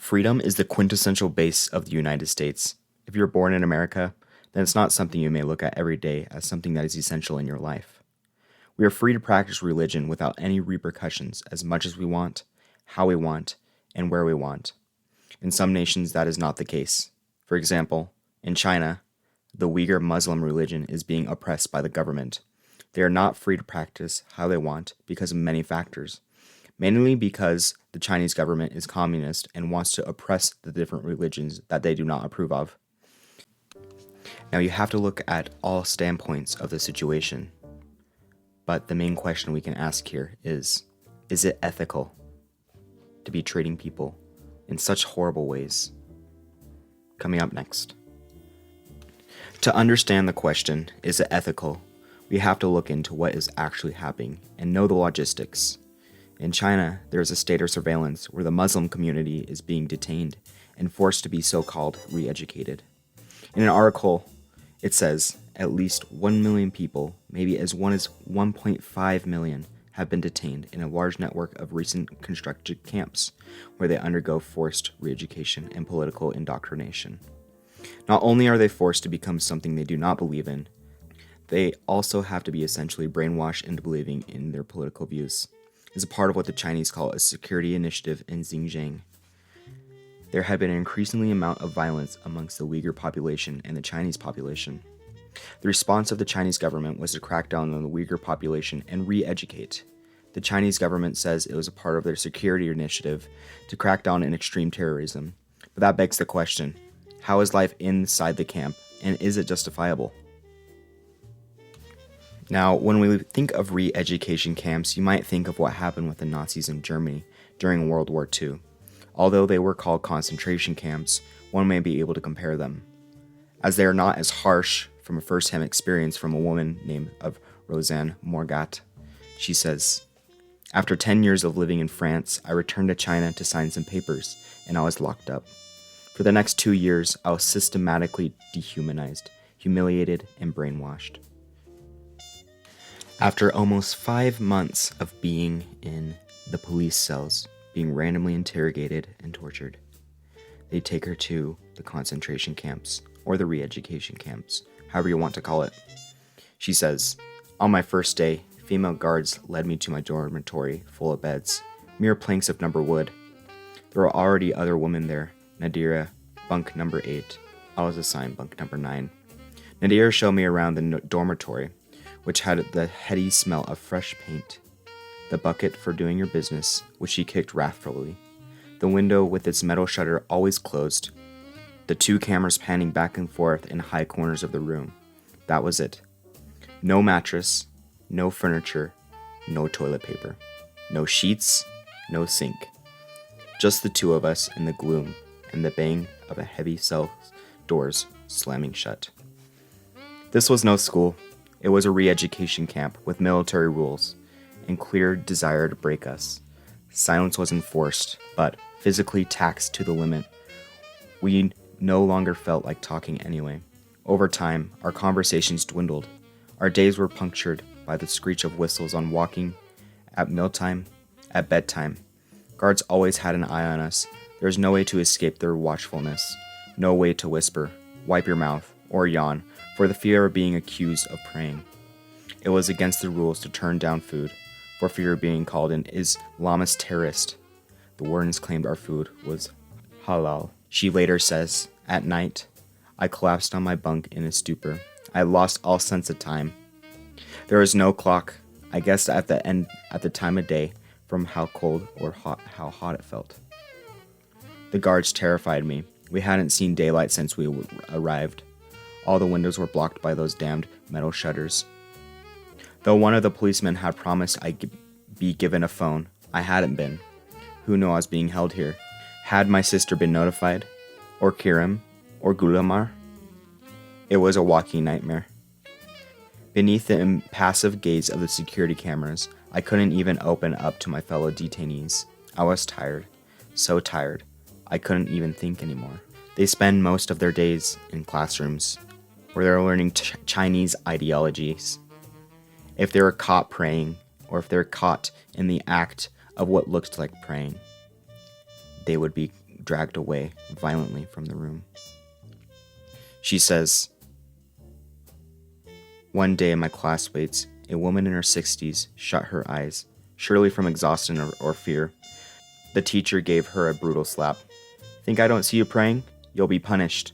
Freedom is the quintessential base of the United States. If you're born in America, then it's not something you may look at every day as something that is essential in your life. We are free to practice religion without any repercussions as much as we want, how we want, and where we want. In some nations, that is not the case. For example, in China, the Uyghur Muslim religion is being oppressed by the government. They are not free to practice how they want because of many factors, mainly because the Chinese government is communist and wants to oppress the different religions that they do not approve of. Now, you have to look at all standpoints of the situation. But the main question we can ask here is it ethical to be treating people in such horrible ways? Coming up next. To understand the question, is it ethical, we have to look into what is actually happening and know the logistics. In China, there is a state of surveillance where the Muslim community is being detained and forced to be so-called re-educated. In an article, it says at least 1 million people, maybe as one as 1.5 million, have been detained in a large network of recent constructed camps where they undergo forced re-education and political indoctrination. Not only are they forced to become something they do not believe in, they also have to be essentially brainwashed into believing in their political views. It's a part of what the Chinese call a security initiative in Xinjiang. There had been an increasingly amount of violence amongst the Uyghur population and the Chinese population. The response of the Chinese government was to crack down on the Uyghur population and re-educate. The Chinese government says it was a part of their security initiative to crack down on extreme terrorism. But that begs the question, how is life inside the camp, and is it justifiable? Now, when we think of re-education camps, you might think of what happened with the Nazis in Germany during World War II. Although they were called concentration camps, one may be able to compare them, as they are not as harsh from a first-hand experience from a woman named of Rosanne Morgat. She says, "After 10 years of living in France, I returned to China to sign some papers, and I was locked up. For the next 2 years, I was systematically dehumanized, humiliated, and brainwashed. After almost 5 months of being in the police cells, being randomly interrogated and tortured, they take her to the concentration camps, or the re-education camps, however you want to call it. She says, on my first day, female guards led me to my dormitory full of beds, mere planks of number wood. There were already other women there. Nadira, bunk number 8. I was assigned bunk number 9. Nadira showed me around the dormitory, which had the heady smell of fresh paint, the bucket for doing your business, which she kicked wrathfully, the window with its metal shutter always closed, the 2 cameras panning back and forth in high corners of the room. That was it. No mattress, no furniture, no toilet paper, no sheets, no sink. Just the 2 of us in the gloom and the bang of a heavy cell doors slamming shut. This was no school. It was a re-education camp with military rules and clear desire to break us. Silence was enforced, but physically taxed to the limit. We no longer felt like talking anyway. Over time, our conversations dwindled. Our days were punctured by the screech of whistles on walking, at mealtime, at bedtime. Guards always had an eye on us. There was no way to escape their watchfulness. No way to whisper, wipe your mouth, or yawn, for the fear of being accused of praying. It was against the rules to turn down food, for fear of being called an Islamist terrorist. The wardens claimed our food was halal. She later says, at night, I collapsed on my bunk in a stupor. I lost all sense of time. There was no clock. I guessed at the time of day from how cold or how hot it felt. The guards terrified me. We hadn't seen daylight since we arrived. All the windows were blocked by those damned metal shutters. Though one of the policemen had promised I'd be given a phone, I hadn't been. Who knew I was being held here? Had my sister been notified? Or Kirim? Or Gulamar? It was a walking nightmare. Beneath the impassive gaze of the security cameras, I couldn't even open up to my fellow detainees. I was tired. So tired. I couldn't even think anymore. They spend most of their days in classrooms, where they're learning Chinese ideologies. If they were caught praying, or if they're caught in the act of what looked like praying, they would be dragged away violently from the room. She says, "One day in my classmates, a woman in her 60s shut her eyes, surely from exhaustion or fear. The teacher gave her a brutal slap. 'Think I don't see you praying? You'll be punished.'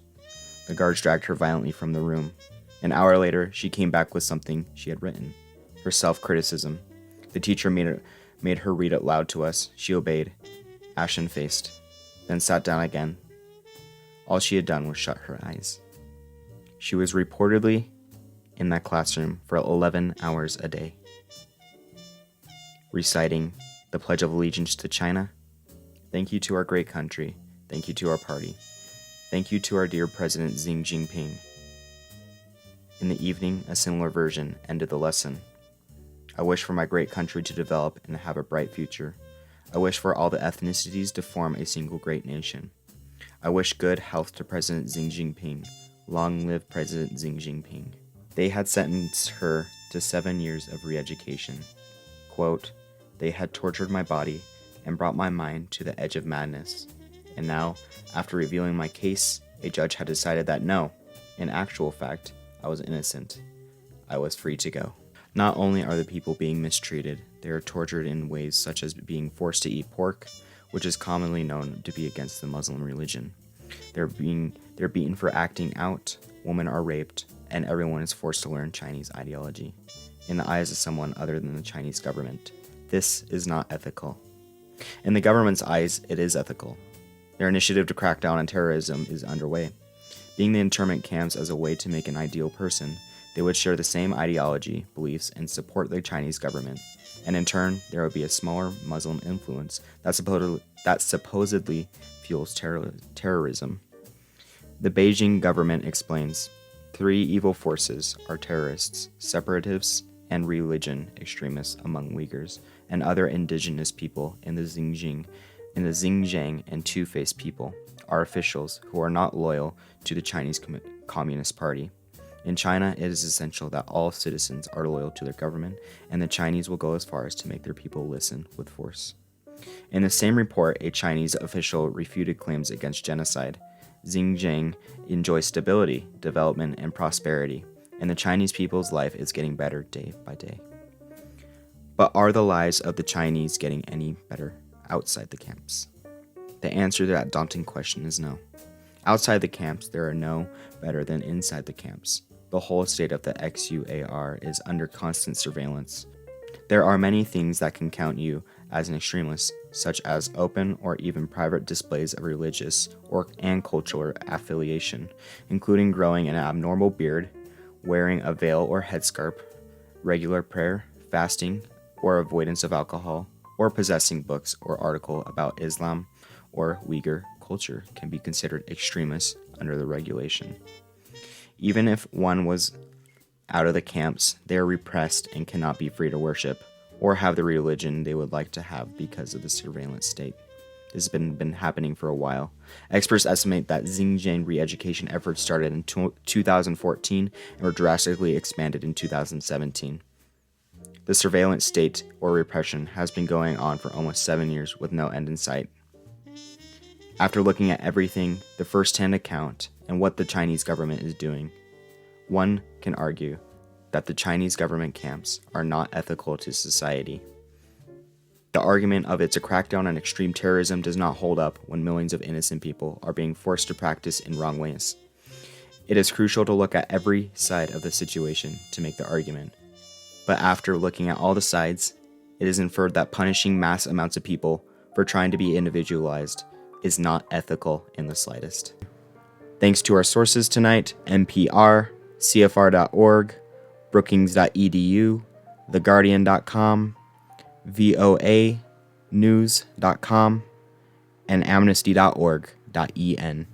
The guards dragged her violently from the room. An hour later, she came back with something she had written, her self-criticism. The teacher made her read it loud to us. She obeyed, ashen-faced, then sat down again. All she had done was shut her eyes. She was reportedly in that classroom for 11 hours a day, reciting the Pledge of Allegiance to China. Thank you to our great country. Thank you to our party. Thank you to our dear President Xi Jinping." In the evening, a similar version ended the lesson. "I wish for my great country to develop and have a bright future. I wish for all the ethnicities to form a single great nation. I wish good health to President Xi Jinping. Long live President Xi Jinping." They had sentenced her to 7 years of re-education. Quote, "They had tortured my body and brought my mind to the edge of madness. And now, after reviewing my case, a judge had decided that no, in actual fact, I was innocent. I was free to go." Not only are the people being mistreated, they are tortured in ways such as being forced to eat pork, which is commonly known to be against the Muslim religion. They're beaten for acting out, women are raped, and everyone is forced to learn Chinese ideology. In the eyes of someone other than the Chinese government, this is not ethical. In the government's eyes, it is ethical. Their initiative to crack down on terrorism is underway. Being the internment camps as a way to make an ideal person, they would share the same ideology, beliefs, and support the Chinese government. And in turn, there would be a smaller Muslim influence that supposedly fuels terrorism. The Beijing government explains, 3 evil forces are terrorists, separatists, and religion extremists among Uyghurs and other indigenous people in the Xinjiang and Two-Faced people are officials who are not loyal to the Chinese Communist Party. In China, it is essential that all citizens are loyal to their government, and the Chinese will go as far as to make their people listen with force. In the same report, a Chinese official refuted claims against genocide. Xinjiang enjoys stability, development, and prosperity, and the Chinese people's life is getting better day by day. But are the lives of the Chinese getting any better outside the camps? The answer to that daunting question is no. Outside the camps, there are no better than inside the camps. The whole state of the XUAR is under constant surveillance. There are many things that can count you as an extremist, such as open or even private displays of religious and cultural affiliation, including growing an abnormal beard, wearing a veil or headscarf, regular prayer, fasting, or avoidance of alcohol, or possessing books or articles about Islam or Uyghur culture can be considered extremist under the regulation. Even if one was out of the camps, they are repressed and cannot be free to worship or have the religion they would like to have because of the surveillance state. This has been happening for a while. Experts estimate that Xinjiang re-education efforts started in 2014 and were drastically expanded in 2017. The surveillance state or repression has been going on for almost 7 years with no end in sight. After looking at everything, the first-hand account, and what the Chinese government is doing, one can argue that the Chinese government camps are not ethical to society. The argument of it's a crackdown on extreme terrorism does not hold up when millions of innocent people are being forced to practice in wrong ways. It is crucial to look at every side of the situation to make the argument. But after looking at all the sides, it is inferred that punishing mass amounts of people for trying to be individualized is not ethical in the slightest. Thanks to our sources tonight: NPR, CFR.org, Brookings.edu, TheGuardian.com, voanews.com, and Amnesty.org.en.